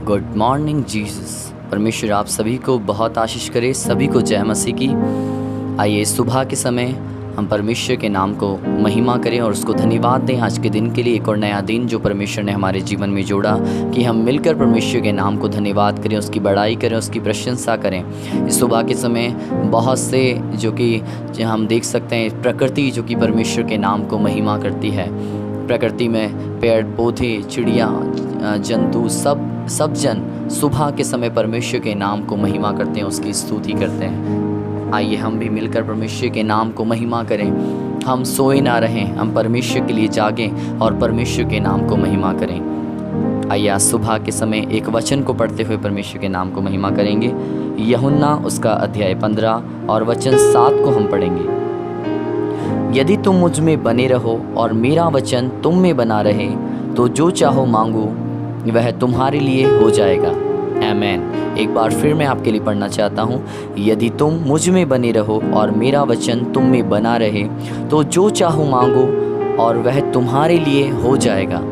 Good morning Jesus. परमेश्वर आप सभी को बहुत आशीष करे, सभी को जय मसीह की। आइए सुबह के समय हम परमेश्वर के नाम को महिमा करें और उसको धन्यवाद दें आज के दिन के लिए, एक और नया दिन जो परमेश्वर ने हमारे जीवन में जोड़ा, कि हम मिलकर परमेश्वर के नाम को धन्यवाद करें, उसकी बड़ाई करें, उसकी प्रशंसा करें। इस सुबह के समय बहुत से जो कि हम देख सकते हैं प्रकृति जो कि परमेश्वर के नाम को महिमा करती है। प्रकृति में पेड़ पौधे, चिड़िया, जंतु, सब जन सुबह के समय परमेश्वर के नाम को महिमा करते हैं, उसकी स्तुति करते हैं। आइए हम भी मिलकर परमेश्वर के नाम को महिमा करें। हम सोए ना रहें, हम परमेश्वर के लिए जागें और परमेश्वर के नाम को महिमा करें। आइए आज सुबह के समय एक वचन को पढ़ते हुए परमेश्वर के नाम को महिमा करेंगे। यूहन्ना उसका अध्याय 15 और वचन 7 को हम पढ़ेंगे। यदि तुम मुझ में बने रहो और मेरा वचन तुम में बना रहे तो जो चाहो मांगो वह तुम्हारे लिए हो जाएगा। आमीन। एक बार फिर मैं आपके लिए पढ़ना चाहता हूँ। यदि तुम मुझ में बने रहो और मेरा वचन तुम में बना रहे तो जो चाहो मांगो और वह तुम्हारे लिए हो जाएगा।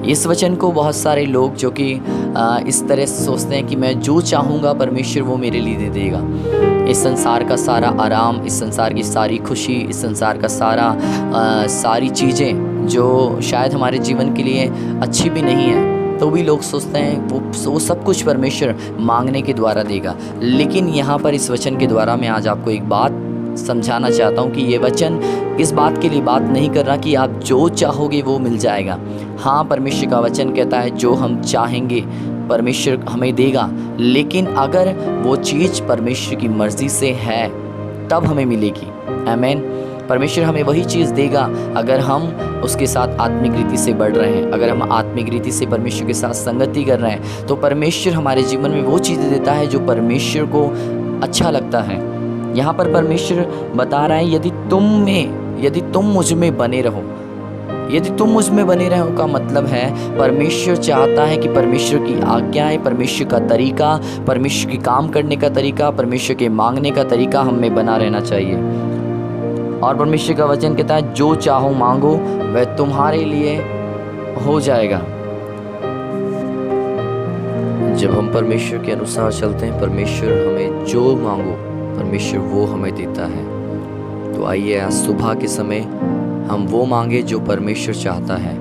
इस वचन को बहुत सारे लोग जो कि इस तरह से सोचते हैं कि मैं जो चाहूँगा परमेश्वर वो मेरे लिए दे देगा। इस संसार का सारा आराम, इस संसार की सारी खुशी, इस संसार का सारी चीज़ें जो शायद हमारे जीवन के लिए अच्छी भी नहीं है, तो भी लोग सोचते हैं वो सब कुछ परमेश्वर मांगने के द्वारा देगा। लेकिन यहाँ पर इस वचन के द्वारा मैं आज आपको एक बात समझाना चाहता हूँ कि ये वचन इस बात के लिए बात नहीं कर रहा कि आप जो चाहोगे वो मिल जाएगा। हाँ, परमेश्वर का वचन कहता है जो हम चाहेंगे परमेश्वर हमें देगा, लेकिन अगर वो चीज़ परमेश्वर की मर्ज़ी से है तब हमें मिलेगी। आमीन। परमेश्वर हमें वही चीज़ देगा अगर हम उसके साथ आत्मिक रीति से बढ़ रहे हैं, अगर हम आत्मिक रीति से परमेश्वर के साथ संगति कर रहे हैं, तो परमेश्वर हमारे जीवन में वो चीज़ें देता है जो परमेश्वर को अच्छा लगता है। यहाँ पर परमेश्वर बता रहा है यदि तुम मुझ में बने रहो। यदि तुम मुझ में बने रहो का मतलब है परमेश्वर चाहता है कि परमेश्वर की आज्ञाएं, परमेश्वर का तरीका, परमेश्वर की काम करने का तरीका, परमेश्वर के मांगने का तरीका हम में बना रहना चाहिए। और परमेश्वर का वचन कहता है जो चाहो मांगो वह तुम्हारे लिए हो जाएगा। जब हम परमेश्वर के अनुसार चलते हैं, परमेश्वर हमें जो मांगो परमेश्वर वो हमें देता है। तो आइए आज सुबह के समय हम वो मांगे जो परमेश्वर चाहता है।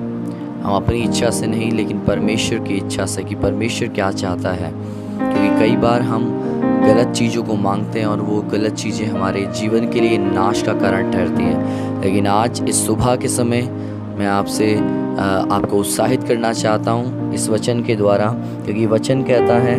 हम अपनी इच्छा से नहीं, लेकिन परमेश्वर की इच्छा से कि परमेश्वर क्या चाहता है। क्योंकि कई बार हम गलत चीज़ों को मांगते हैं और वो गलत चीज़ें हमारे जीवन के लिए नाश का कारण ठहरती हैं। लेकिन आज इस सुबह के समय मैं आपको उत्साहित करना चाहता हूँ इस वचन के द्वारा, क्योंकि वचन कहता है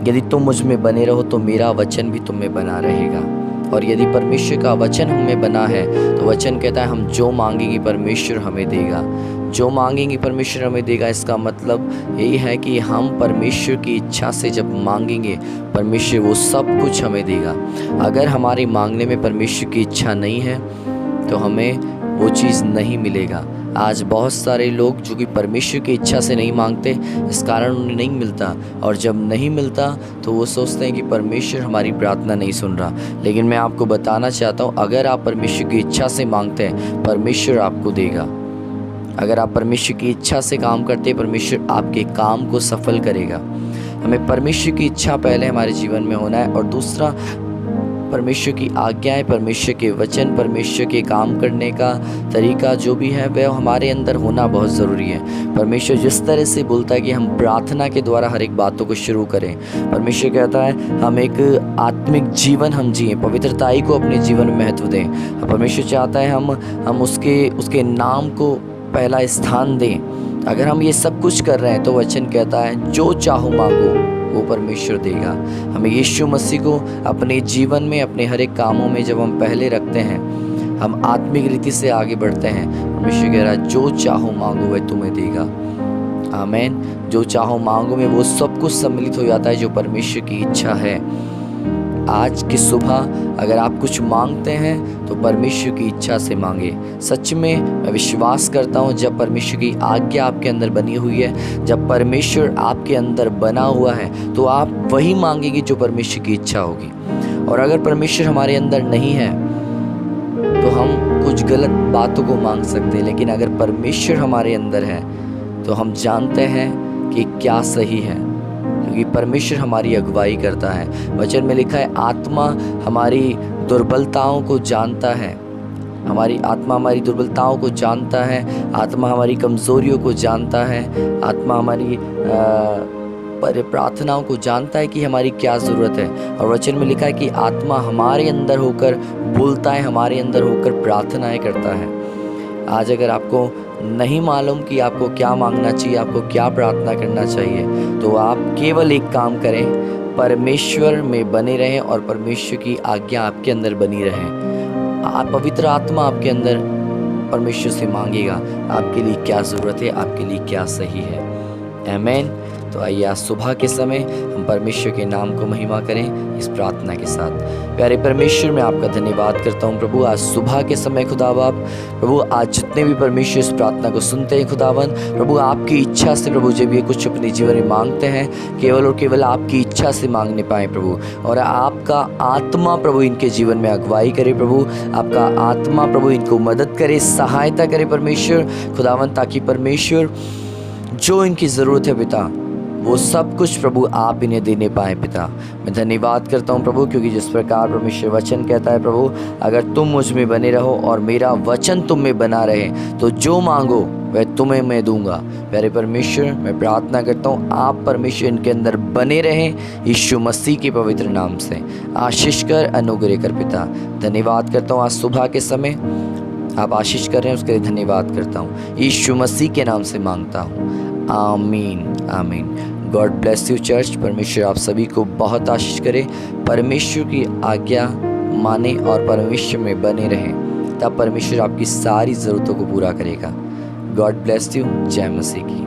यदि तुम मुझ में बने रहो तो मेरा वचन भी तुम में बना रहेगा। और यदि परमेश्वर का वचन हम में बना है तो वचन कहता है हम जो मांगेंगे परमेश्वर हमें देगा। जो मांगेंगे परमेश्वर हमें देगा, इसका मतलब यही है कि हम परमेश्वर की इच्छा से जब मांगेंगे परमेश्वर वो सब कुछ हमें देगा। अगर हमारे मांगने में परमेश्वर की इच्छा नहीं है तो हमें वो चीज़ नहीं मिलेगा। आज बहुत सारे लोग जो कि परमेश्वर की इच्छा से नहीं मांगते, इस कारण उन्हें नहीं मिलता, और जब नहीं मिलता तो वो सोचते हैं कि परमेश्वर हमारी प्रार्थना नहीं सुन रहा। लेकिन मैं आपको बताना चाहता हूँ, अगर आप परमेश्वर की इच्छा से मांगते हैं परमेश्वर आपको देगा। अगर आप परमेश्वर की इच्छा से काम करते हैं परमेश्वर आपके काम को सफल करेगा। हमें परमेश्वर की इच्छा पहले हमारे जीवन में होना है, और दूसरा परमेश्वर की आज्ञाएं, परमेश्वर के वचन, परमेश्वर के काम करने का तरीका जो भी है वह हमारे अंदर होना बहुत ज़रूरी है। परमेश्वर जिस तरह से बोलता है कि हम प्रार्थना के द्वारा हर एक बातों को शुरू करें। परमेश्वर कहता है हम एक आत्मिक जीवन हम जिए, पवित्रताई को अपने जीवन में महत्व दें। परमेश्वर चाहता है हम उसके नाम को पहला स्थान दें। अगर हम ये सब कुछ कर रहे हैं तो वचन कहता है जो चाहो मांगो वो परमेश्वर देगा। हमें यीशु मसीह को अपने जीवन में, अपने हर एक कामों में जब हम पहले रखते हैं, हम आत्मिक रीति से आगे बढ़ते हैं। परमेश्वर कह रहा है जो चाहो मांगो वह तुम्हें देगा। आमीन। जो चाहो मांगो में वो सब कुछ सम्मिलित हो जाता है जो परमेश्वर की इच्छा है। आज की सुबह अगर आप कुछ मांगते हैं तो परमेश्वर की इच्छा से मांगे। सच में मैं विश्वास करता हूँ जब परमेश्वर की आज्ञा आपके अंदर बनी हुई है, जब परमेश्वर आपके अंदर बना हुआ है, तो आप वही मांगेंगे जो परमेश्वर की इच्छा होगी। और अगर परमेश्वर हमारे अंदर नहीं है तो हम कुछ गलत बातों को मांग सकते हैं, लेकिन अगर परमेश्वर हमारे अंदर है तो हम जानते हैं कि क्या सही है, क्योंकि परमेश्वर हमारी अगुवाई करता है। वचन में लिखा है आत्मा हमारी दुर्बलताओं को जानता है, हमारी आत्मा हमारी दुर्बलताओं को जानता है, आत्मा हमारी कमज़ोरियों को जानता है, आत्मा हमारी पर प्रार्थनाओं को जानता है कि हमारी क्या ज़रूरत है। और वचन में लिखा है कि आत्मा हमारे अंदर होकर बोलता है, हमारे अंदर होकर प्रार्थनाएं करता है। आज अगर आपको नहीं मालूम कि आपको क्या मांगना चाहिए, आपको क्या प्रार्थना करना चाहिए, तो आप केवल एक काम करें, परमेश्वर में बने रहें और परमेश्वर की आज्ञा आपके अंदर बनी रहे। पवित्र आत्मा आपके अंदर परमेश्वर से मांगेगा आपके लिए क्या ज़रूरत है, आपके लिए क्या सही है। आमीन। तो आइए आज सुबह के समय हम परमेश्वर के नाम को महिमा करें इस प्रार्थना के साथ। प्यारे परमेश्वर, मैं आपका धन्यवाद करता हूँ प्रभु, आज सुबह के समय खुदाबाप प्रभु, आज जितने भी परमेश्वर इस प्रार्थना को सुनते हैं खुदावन प्रभु, आपकी इच्छा से प्रभु जब ये कुछ अपने जीवन में मांगते हैं, केवल और केवल आपकी इच्छा से मांगने पाए प्रभु, और आपका आत्मा प्रभु इनके जीवन में अगुवाई करे प्रभु, आपका आत्मा प्रभु इनको मदद करे, सहायता करे परमेश्वर खुदावन, ताकि परमेश्वर जो इनकी ज़रूरत है पिता वो सब कुछ प्रभु आप इन्हें देने पाए पिता। मैं धन्यवाद करता हूँ प्रभु, क्योंकि जिस प्रकार परमेश्वर वचन कहता है प्रभु, अगर तुम मुझ में बने रहो और मेरा वचन तुम में बना रहे तो जो मांगो वह तुम्हें मैं दूंगा। प्यारे परमेश्वर, मैं प्रार्थना करता हूँ आप परमेश्वर इनके अंदर बने रहें, यीशु मसीह के पवित्र नाम से आशीष कर, अनुग्रह कर पिता। धन्यवाद करता हूँ आज सुबह के समय आप आशीष कर रहे हैं, उसके लिए धन्यवाद करता हूँ, यीशु मसीह के नाम से मांगता हूँ, आमीन आमीन। God bless you church. परमेश्वर आप सभी को बहुत आशीष करे, परमेश्वर की आज्ञा माने और परमेश्वर में बने रहें, तब परमेश्वर आपकी सारी ज़रूरतों को पूरा करेगा। God bless you. जय मसीह की।